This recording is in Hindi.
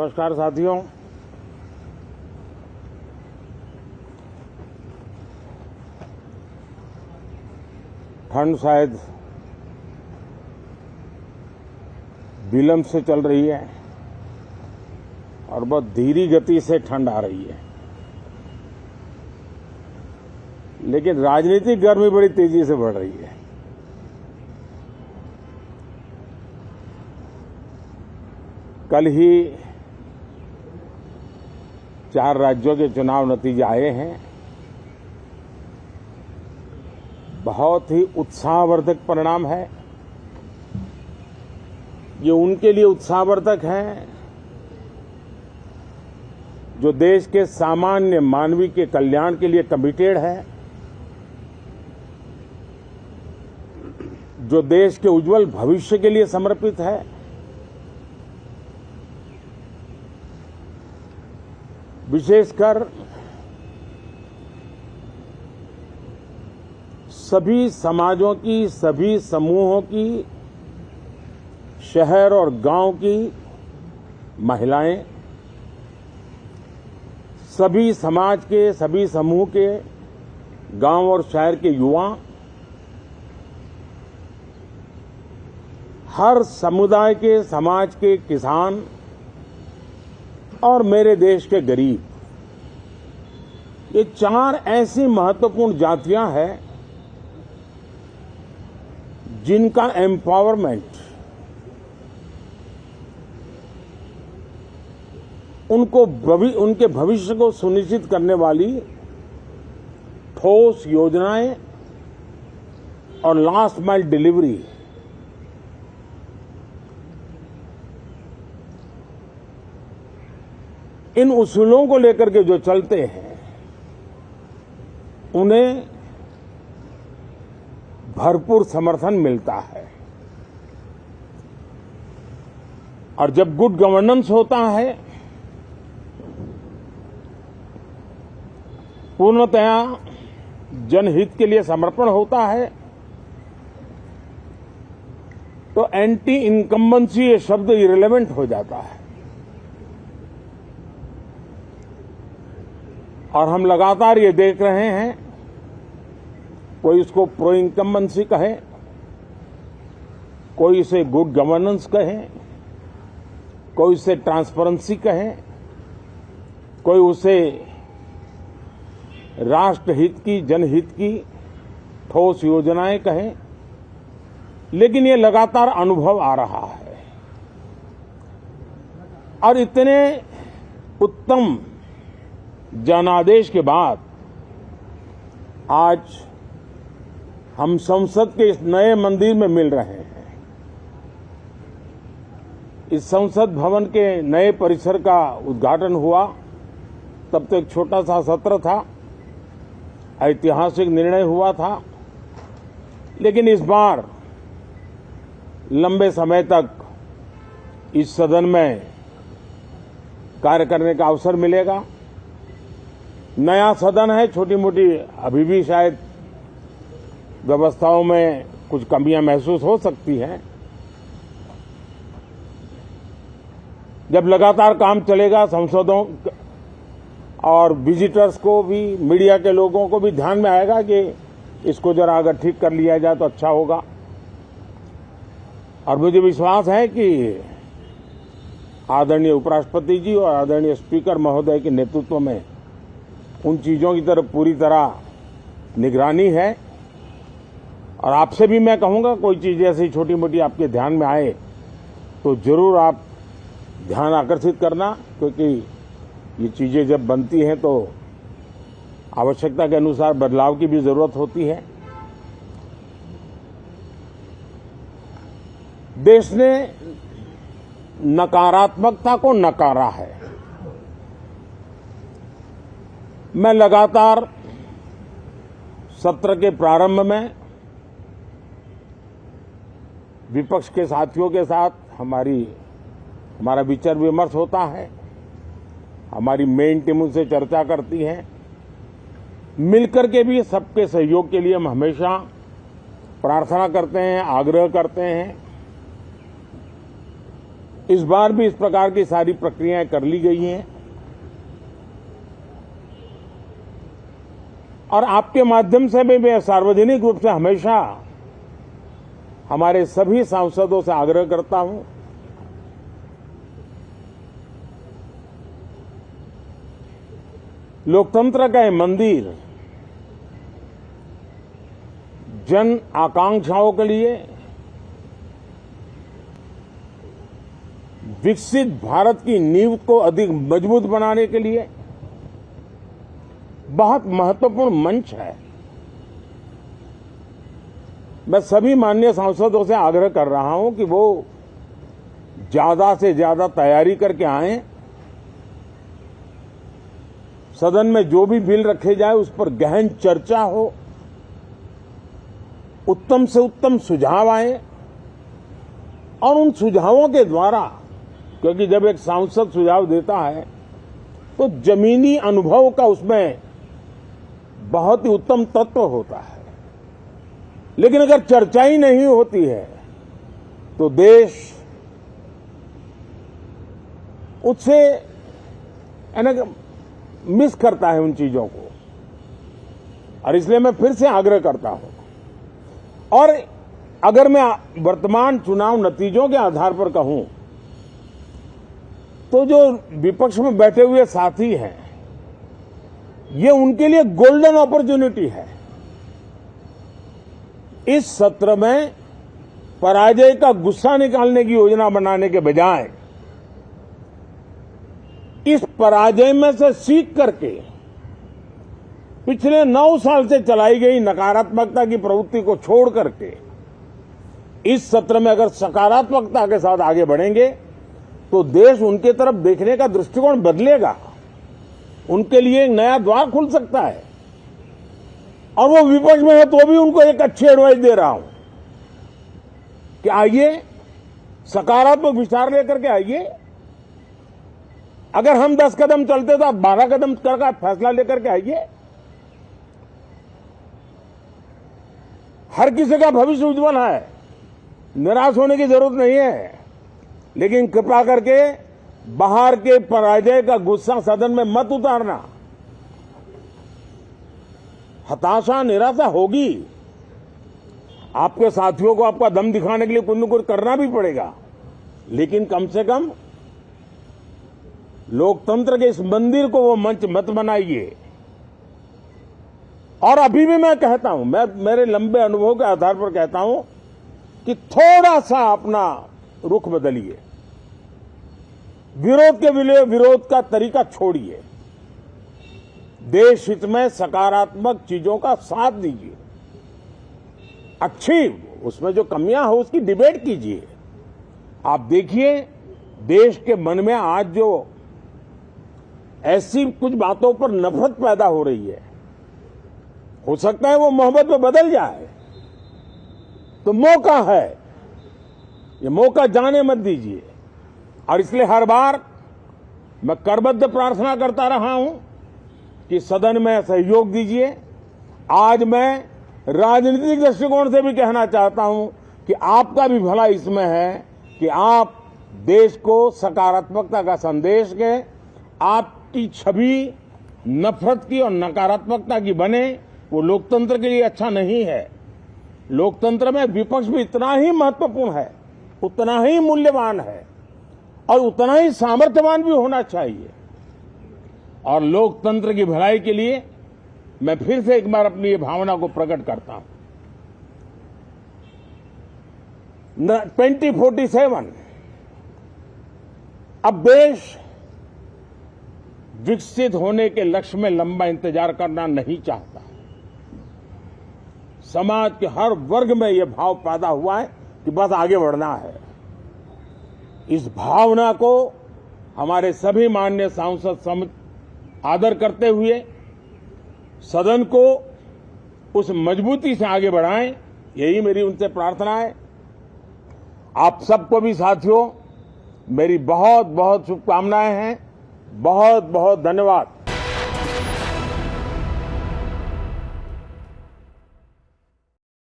नमस्कार साथियों। ठंड शायद विलंब से चल रही है और बहुत धीमी गति से ठंड आ रही है, लेकिन राजनीतिक गर्मी बड़ी तेजी से बढ़ रही है। कल ही 4 राज्यों के चुनाव नतीजे आए हैं। बहुत ही उत्साहवर्धक परिणाम है। ये उनके लिए उत्साहवर्धक है जो देश के सामान्य मानवी के कल्याण के लिए कमिटेड है, जो देश के उज्जवल भविष्य के लिए समर्पित है, विशेषकर सभी समाजों की, सभी समूहों की, शहर और गांव की महिलाएं, सभी समाज के, सभी समूह के, गांव और शहर के युवा, हर समुदाय के, समाज के किसान और मेरे देश के गरीब, ये 4 ऐसी महत्वपूर्ण जातियां हैं जिनका एम्पावरमेंट, उनके भविष्य को सुनिश्चित करने वाली ठोस योजनाएं और लास्ट माइल डिलीवरी, इन उसूलों को लेकर के जो चलते हैं उन्हें भरपूर समर्थन मिलता है। और जब गुड गवर्नेंस होता है, पूर्णतया जनहित के लिए समर्पण होता है, तो एंटी इनकम्बेंसी ये शब्द इरेलेवेंट हो जाता है। और हम लगातार ये देख रहे हैं, कोई इसको प्रो इनकम्बेंसी कहे, कोई इसे गुड गवर्नेंस कहे, कोई इसे ट्रांसपेरेंसी कहे, कोई उसे राष्ट्रहित की, जनहित की ठोस योजनाएं कहें, लेकिन ये लगातार अनुभव आ रहा है। और इतने उत्तम जनादेश के बाद आज हम संसद के इस नए मंदिर में मिल रहे हैं। इस संसद भवन के नए परिसर का उद्घाटन हुआ, तब तो एक छोटा सा सत्र था, ऐतिहासिक निर्णय हुआ था, लेकिन इस बार लंबे समय तक इस सदन में कार्य करने का अवसर मिलेगा। नया सदन है, छोटी मोटी अभी भी शायद व्यवस्थाओं में कुछ कमियां महसूस हो सकती हैं। जब लगातार काम चलेगा, सांसदों और विजिटर्स को भी, मीडिया के लोगों को भी ध्यान में आएगा कि इसको जरा अगर ठीक कर लिया जाए तो अच्छा होगा। और मुझे विश्वास है कि आदरणीय उपराष्ट्रपति जी और आदरणीय स्पीकर महोदय के नेतृत्व में उन चीजों की तरफ पूरी तरह निगरानी है। और आपसे भी मैं कहूंगा, कोई चीज ऐसी छोटी मोटी आपके ध्यान में आए तो जरूर आप ध्यान आकर्षित करना, क्योंकि ये चीजें जब बनती हैं तो आवश्यकता के अनुसार बदलाव की भी जरूरत होती है। देश ने नकारात्मकता को नकारा है। मैं लगातार सत्र के प्रारंभ में विपक्ष के साथियों के साथ हमारा विचार विमर्श होता है, हमारी मेन टीम उनसे चर्चा करती है। मिलकर के भी सबके सहयोग के लिए हम हमेशा प्रार्थना करते हैं, आग्रह करते हैं। इस बार भी इस प्रकार की सारी प्रक्रियाएं कर ली गई हैं और आपके माध्यम से भी मैं सार्वजनिक रूप से हमेशा हमारे सभी सांसदों से आग्रह करता हूं लोकतंत्र का ये मंदिर जन आकांक्षाओं के लिए विकसित भारत की नींव को अधिक मजबूत बनाने के लिए बहुत महत्वपूर्ण मंच है। मैं सभी माननीय सांसदों से आग्रह कर रहा हूं कि वो ज्यादा से ज्यादा तैयारी करके आएं। सदन में जो भी बिल रखे जाए उस पर गहन चर्चा हो, उत्तम से उत्तम सुझाव आए और उन सुझावों के द्वारा, क्योंकि जब एक सांसद सुझाव देता है तो जमीनी अनुभव का उसमें बहुत ही उत्तम तत्व होता है, लेकिन अगर चर्चा ही नहीं होती है तो देश उससे मिस करता है उन चीजों को। और इसलिए मैं फिर से आग्रह करता हूं, और अगर मैं वर्तमान चुनाव नतीजों के आधार पर कहूं तो जो विपक्ष में बैठे हुए साथी हैं, ये उनके लिए गोल्डन अपॉर्चुनिटी है। इस सत्र में पराजय का गुस्सा निकालने की योजना बनाने के बजाय इस पराजय में से सीख करके पिछले 9 साल से चलाई गई नकारात्मकता की प्रवृत्ति को छोड़ करके इस सत्र में अगर सकारात्मकता के साथ आगे बढ़ेंगे तो देश उनके तरफ देखने का दृष्टिकोण बदलेगा, उनके लिए एक नया द्वार खुल सकता है। और वो विपक्ष में है तो भी उनको एक अच्छी एडवाइस दे रहा हूं कि आइए, सकारात्मक विचार लेकर के आइए। अगर हम 10 कदम चलते तो आप 12 कदम करके फैसला लेकर के आइए। हर किसी का भविष्य उज्जवल है, निराश होने की जरूरत नहीं है, लेकिन कृपा करके बाहर के पराजय का गुस्सा सदन में मत उतारना। हताशा, निराशा होगी, आपके साथियों को आपका दम दिखाने के लिए कुछ न कुछ करना भी पड़ेगा, लेकिन कम से कम लोकतंत्र के इस मंदिर को वो मंच मत बनाइए। और अभी भी मैं कहता हूं, मैं मेरे लंबे अनुभव के आधार पर कहता हूं कि थोड़ा सा अपना रुख बदलिए, विरोध के लिए विरोध का तरीका छोड़िए, देश हित में सकारात्मक चीजों का साथ दीजिए, अच्छी उसमें जो कमियां हो उसकी डिबेट कीजिए। आप देखिए देश के मन में आज जो ऐसी कुछ बातों पर नफरत पैदा हो रही है, हो सकता है वो मोहब्बत में बदल जाए, तो मौका है, ये मौका जाने मत दीजिए। और इसलिए हर बार मैं करबद्ध प्रार्थना करता रहा हूं कि सदन में सहयोग दीजिए। आज मैं राजनीतिक दृष्टिकोण से भी कहना चाहता हूं कि आपका भी भला इसमें है कि आप देश को सकारात्मकता का संदेश दें, आपकी छवि नफरत की और नकारात्मकता की बने, वो लोकतंत्र के लिए अच्छा नहीं है। लोकतंत्र में विपक्ष भी इतना ही महत्वपूर्ण है, उतना ही मूल्यवान है और उतना ही सामर्थ्यवान भी होना चाहिए। और लोकतंत्र की भलाई के लिए मैं फिर से एक बार अपनी ये भावना को प्रकट करता हूं। 2047 अब देश विकसित होने के लक्ष्य में लंबा इंतजार करना नहीं चाहता। समाज के हर वर्ग में यह भाव पैदा हुआ है कि बस आगे बढ़ना है। इस भावना को हमारे सभी माननीय सांसद आदर करते हुए सदन को उस मजबूती से आगे बढ़ाएं, यही मेरी उनसे प्रार्थना है। आप सबको भी साथियों मेरी बहुत बहुत शुभकामनाएं हैं। बहुत बहुत धन्यवाद।